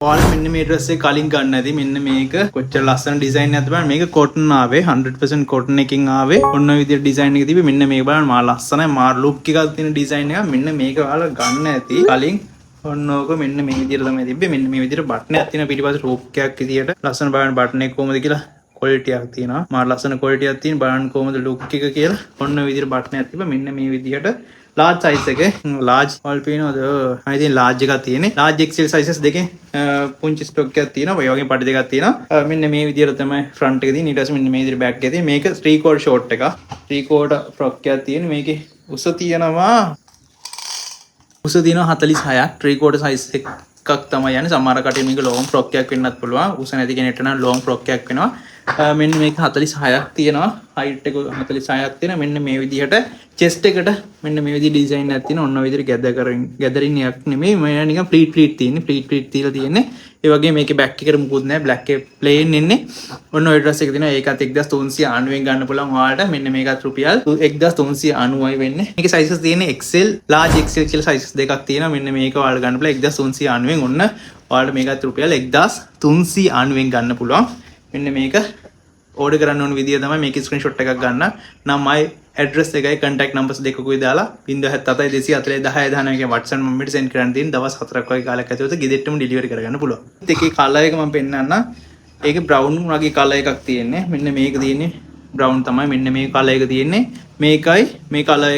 ඔයාලා මෙන්න මේ ඩ්‍රස් එක කලින් ගන්න ඇති. මෙන්න මේක කොච්චර ලස්සන ඩිසයින් එකක්ද බලන්න. මේක කොටන් ආවේ 100% කොටන් එකකින් ආවේ. ඔන්න ඔය විදිහට ඩිසයින් එක තිබ්බේ. මෙන්න මේක බලන්න මා ලස්සනයි. මා ලුක් එකක් තියෙන ඩිසයින් එක. මෙන්න මේක ඔයාලා ගන්න ඇති. කලින් ඔන්න ඕක මෙන්න මේ විදිහට තමයි තිබ්බේ. මෙන්න මේ විදිහට බටන් එකක් තියෙන පිටිපස්ස රූප් එකක් විදිහට. ලස්සන බලන්න බටන් එක කොහමද කියලා ක්වොලිටි එකක් තියෙනවා. මා ලස්සන ක්වොලිටි එකක් තියෙන බලන්න කොහමද ලුක් එක කියලා. ඔන්න ඔය විදිහට බටන් එකක් තිබ්බා. මෙන්න මේ විදිහට large size එකේ large වල පේනවද? අය ඉතින් large එකක් තියෙන්නේ. large XL sizes දෙකේ පුංචි ස්ටොක් එකක් තියෙනවා. ඔය වගේ පටි දෙකක් තියෙනවා. මෙන්න මේ විදිහට තමයි front එක තියෙන්නේ. ඊට පස්සේ මෙන්න මේ විදිහට back එක තියෙන්නේ. මේක 3/4 short එකක්. 3/4 frock එකක් තියෙන්නේ. මේකේ උස තියෙනවා 46ක්. 3/4 size එකක් තමයි යන්නේ. සමහර කටින් මේක long frock එකක් වෙන්නත් පුළුවන්. උස නැති කෙනෙක්ට නම් long frock එකක් වෙනවා. මෙන්න මේක 46ක් තියෙනවා. height එක 46ක් තියෙනවා. මෙන්න මේ විදිහට chest එකට මෙන්න මේ විදිහේ ඩිසයින් එකක් තියෙනවා. ඔන්න ඔය විදිහට ගැදරින් එකක් නෙමෙයි. මේ නිකන් ප්ලීට් තියෙන්නේ. ප්ලීට් තියලා තියෙන්නේ. ඒ වගේ මේකේ back එකට මුකුත් නැහැ. black එක plain එන්නේ. ඔන්න ඔය dress එක තියෙනවා. ඒකත් 1390ෙන් ගන්න පුළුවන් ඔයාලට. මෙන්න මේකත් රුපියල් 1390යි වෙන්නේ. මේකේ sizes තියෙන්නේ XL, large XL කියලා sizes දෙකක් තියෙනවා. මෙන්න මේක ඔයාලට ගන්න පුළුවන් 1390ෙන්. ඔන්න ඔයාලට මේකත් රුපියල් 1390ෙන් ගන්න පුළුවන්. මෙන්න මේක ඕඩර් කරන්න ඕන විදිය තමයි මේක ස්ක්‍රීන්ෂොට් එකක් ගන්න. නම් මයි ඇඩ්‍රස් එකයි contact numbers දෙකකුයි දාලා 077 240 10 19 WhatsApp නම්බරයට send කරන්න තියෙන දවස් 4ක් වගේ කාලයක් ඇතුළත ගෙදරටම delivery කරගන්න පුළුවන්. ඒකේ color එක මම පෙන්නන්න. ඒකේ brown වගේ color එකක් තියෙන්නේ. මෙන්න මේක තියෙන්නේ brown තමයි. මෙන්න මේ color එක තියෙන්නේ. මේකයි මේ color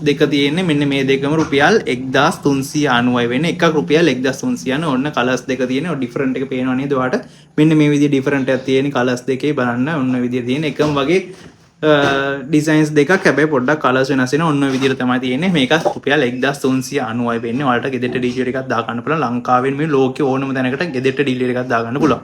දෙක තියෙන්නේ. මෙන්න මේ දෙකම රුපියල් 1390යි වෙන්නේ. එකක් රුපියල් 1390. ඔන්න colors දෙක තියෙන්නේ. ඔය different එක පේනවා නේද ඔයාලට? මෙන්න මේ විදිහේ different එකක් තියෙන්නේ colors දෙකේ බලන්න. ඔන්න විදිහ තියෙන එකම වගේ designs දෙකක්. හැබැයි පොඩ්ඩක් colors වෙනස් වෙනවා. ඔන්න ඔය විදිහට තමයි තියෙන්නේ. මේක රුපියල් 1390යි වෙන්නේ. ඔයාලට ගෙදරට delivery එකක් දා ගන්න පුළුවන්. ලංකාවෙන් මේ ලෝකේ ඕනම තැනකට ගෙදරට delivery එකක් දා ගන්න පුළුවන්.